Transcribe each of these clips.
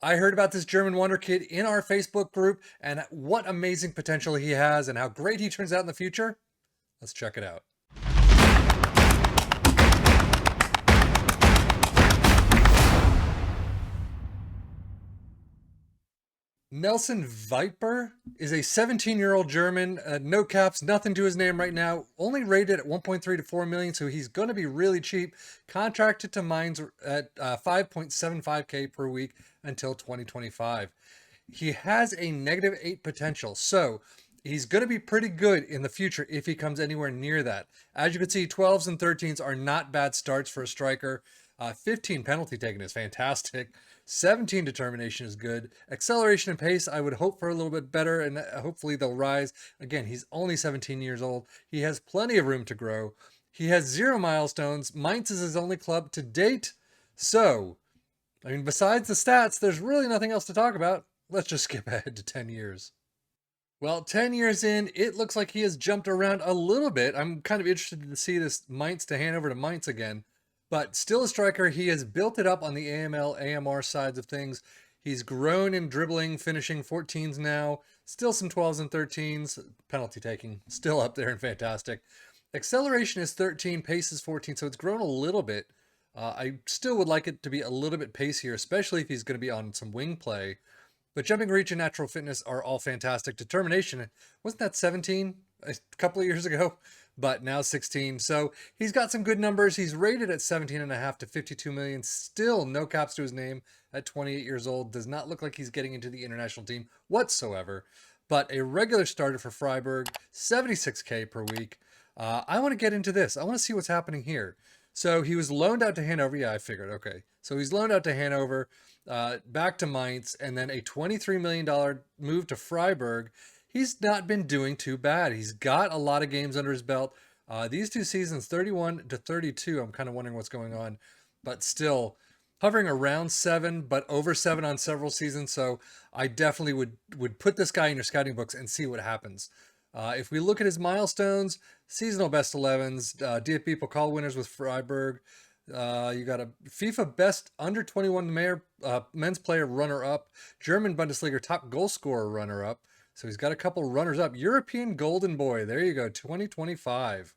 I heard about this German Wonder Kid in our Facebook group and what amazing potential he has and how great he turns out in the future. Let's check it out. Nelson Weiper is a 17-year-old German, no caps, nothing to his name right now, only rated at 1.3 to 4 million, so he's going to be really cheap. Contracted to Mainz at 5.75K per week until 2025. He has a -8 potential, so he's going to be pretty good in the future if he comes anywhere near that. As you can see, 12s and 13s are not bad starts for a striker. 15 penalty taken is fantastic. 17 determination is good. Acceleration and pace, I would hope for a little bit better, and hopefully they'll rise. Again, he's only 17 years old. He has plenty of room to grow. He has 0 milestones. Mainz is his only club to date. So, I mean, besides the stats, there's really nothing else to talk about. Let's just skip ahead to 10 years. Well, 10 years in, it looks like he has jumped around a little bit. I'm kind of interested to see this Mainz to Hanover to Mainz again. But still a striker, he has built it up on the AML, AMR sides of things. He's grown in dribbling, finishing 14s now. Still some 12s and 13s. Penalty taking, still up there and fantastic. Acceleration is 13, pace is 14, so it's grown a little bit. I still would like it to be a little bit pacier, especially if he's going to be on some wing play. But jumping reach and natural fitness are all fantastic. Determination, wasn't that 17 a couple of years ago? But now 16. So he's got some good numbers. He's rated at 17.5 to 52 million. Still no caps to his name at 28 years old. Does not look like he's getting into the international team whatsoever. But a regular starter for Freiburg, 76K per week. I want to get into this. I want to see what's happening here. So he was loaned out to Hanover. Yeah, I figured. Okay. So he's loaned out to Hanover, back to Mainz, and then a $23 million move to Freiburg. He's not been doing too bad. He's got a lot of games under his belt. These 2 seasons, 31 to 32, I'm kind of wondering what's going on. But still, hovering around 7, but over 7 on several seasons. So I definitely would put this guy in your scouting books and see what happens. If we look at his milestones, seasonal best 11s, DFB Pokal winners with Freiburg. You got a FIFA best under 21 men's player runner up, German Bundesliga top goal scorer runner up. So he's got a couple runners up. European Golden Boy, there you go, 2025.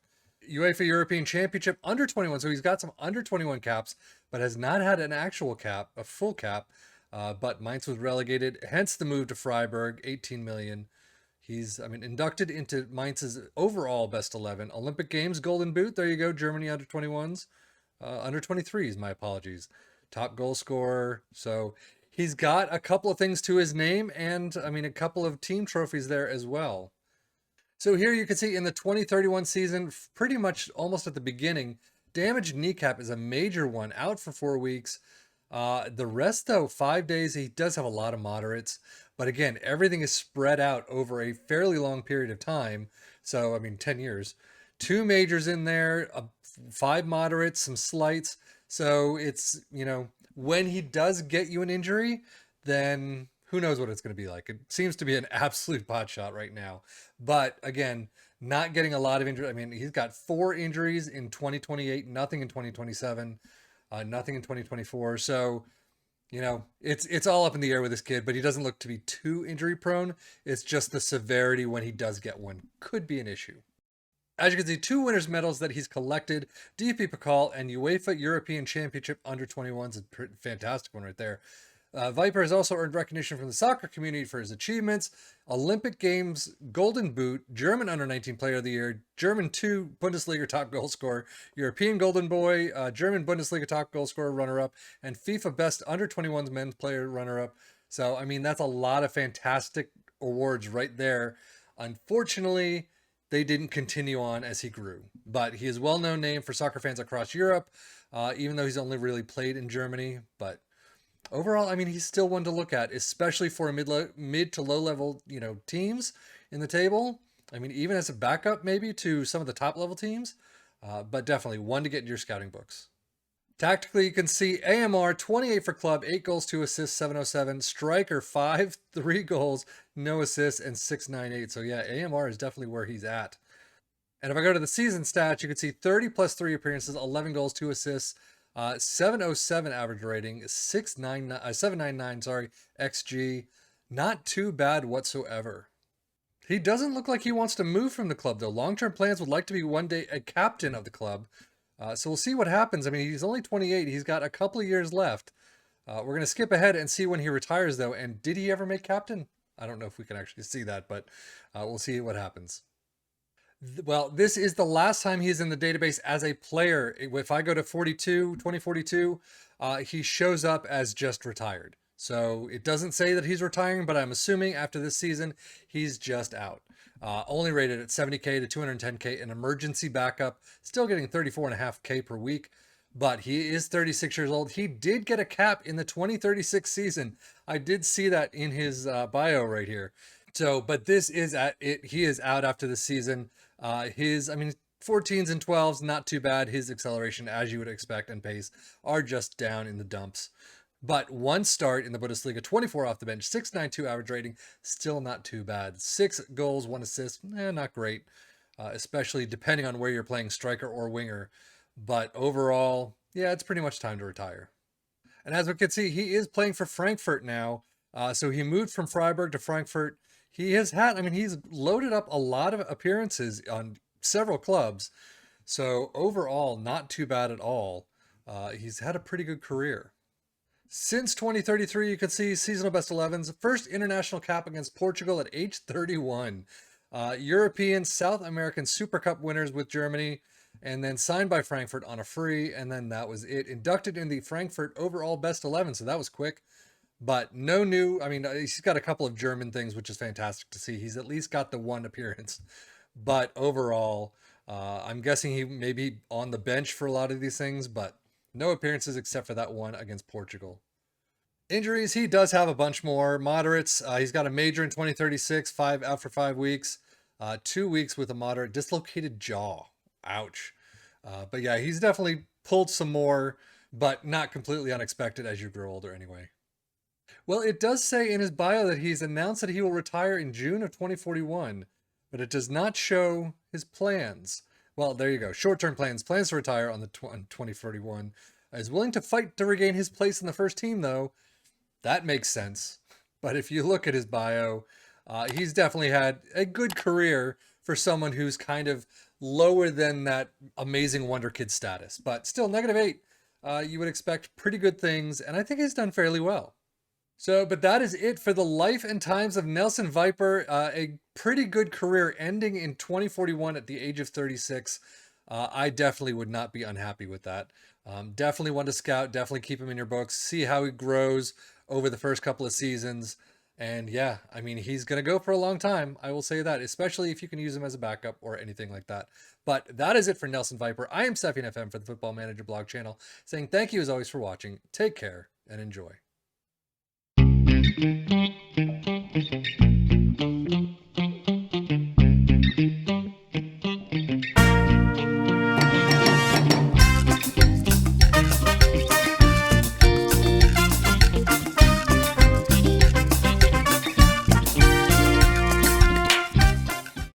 UEFA European Championship under 21. So he's got some under 21 caps, but has not had an actual cap, a full cap. But Mainz was relegated, hence the move to Freiburg, 18 million. He's, I mean, inducted into Mainz's overall best 11. Olympic Games Golden Boot, there you go, Germany under 21s. Under 23s, my apologies. Top goal scorer. So he's got a couple of things to his name and, I mean, a couple of team trophies there as well. So here you can see in the 2031 season, pretty much almost at the beginning, damaged kneecap is a major one, out for 4 weeks. The rest, though, 5 days, he does have a lot of moderates. But again, everything is spread out over a fairly long period of time. So, I mean, 10 years. 2 majors in there, 5 moderates, some slights. So it's, when he does get you an injury, then who knows what it's going to be like. It seems to be an absolute pot shot right now. But again, not getting a lot of injury. I mean, he's got 4 injuries in 2028, nothing in 2027, nothing in 2024. So, it's all up in the air with this kid, but he doesn't look to be too injury prone. It's just the severity when he does get one could be an issue. As you can see, 2 winners' medals that he's collected, DFB Pokal and UEFA European Championship under 21s, a fantastic one right there. Weiper has also earned recognition from the soccer community for his achievements. Olympic Games Golden Boot, German Under-19 Player of the Year, German 2 Bundesliga top goal scorer, European Golden Boy, German Bundesliga top goal scorer runner-up, and FIFA Best Under-21s Men's Player runner-up. So, I mean, that's a lot of fantastic awards right there. Unfortunately, they didn't continue on as he grew. But he is a well-known name for soccer fans across Europe, even though he's only really played in Germany. But overall, I mean, he's still one to look at, especially for mid to low level, teams in the table. I mean, even as a backup maybe to some of the top level teams, but definitely one to get in your scouting books. Tactically, you can see AMR 28 for club, 8 goals, 2 assists, 707. Striker 5, 3 goals, no assists, and 698. So yeah, AMR is definitely where he's at. And if I go to the season stats, you can see 30 plus 3 appearances, 11 goals, 2 assists, .707 average rating, 799, sorry, XG. Not too bad whatsoever. He doesn't look like he wants to move from the club, though. Long-term plans would like to be one day a captain of the club. So we'll see what happens. I mean, he's only 28. He's got a couple of years left. We're going to skip ahead and see when he retires, though. And did he ever make captain? I don't know if we can actually see that, but we'll see what happens. Well, this is the last time he's in the database as a player. If I go to 2042, he shows up as just retired. So it doesn't say that he's retiring, but I'm assuming after this season, he's just out. Only rated at 70K to 210K, an emergency backup, still getting 34.5K per week. But he is 36 years old. He did get a cap in the 2036 season. I did see that in his bio right here. So, but this is at it. He is out after the season. I mean, 14s and 12s, not too bad. His acceleration, as you would expect, and pace are just down in the dumps. But one start in the Bundesliga, 24 off the bench, 6.92 average rating, still not too bad. 6 goals, 1 assist, not great, especially depending on where you're playing striker or winger. But overall, yeah, it's pretty much time to retire. And as we can see, he is playing for Frankfurt now. So he moved from Freiburg to Frankfurt. He has had, I mean, he's loaded up a lot of appearances on several clubs. So overall, not too bad at all. He's had a pretty good career. Since 2033, you can see seasonal best 11s. First international cap against Portugal at age 31. European, South American Super Cup winners with Germany. And then signed by Frankfurt on a free. And then that was it. Inducted in the Frankfurt overall best 11. So that was quick. But no new, I mean, he's got a couple of German things, which is fantastic to see. He's at least got the one appearance. But overall, I'm guessing he may be on the bench for a lot of these things, but no appearances except for that one against Portugal. Injuries, he does have a bunch more. Moderates, he's got a major in 2036, 5 out for 5 weeks. 2 weeks with a moderate dislocated jaw. Ouch. But yeah, he's definitely pulled some more, but not completely unexpected as you grow older anyway. Well, it does say in his bio that he's announced that he will retire in June of 2041, but it does not show his plans. Well, there you go. Short-term plans. Plans to retire on 2041. Is willing to fight to regain his place in the first team, though. That makes sense. But if you look at his bio, he's definitely had a good career for someone who's kind of lower than that amazing Wonder Kid status. But still, -8. You would expect pretty good things, and I think he's done fairly well. So, but that is it for the life and times of Nelson Weiper. A pretty good career ending in 2041 at the age of 36. I definitely would not be unhappy with that. Definitely one to scout. Definitely keep him in your books. See how he grows over the first couple of seasons. And yeah, I mean, he's going to go for a long time. I will say that, especially if you can use him as a backup or anything like that. But that is it for Nelson Weiper. I am Sefian FM for the Football Manager blog channel, saying thank you as always for watching. Take care and enjoy.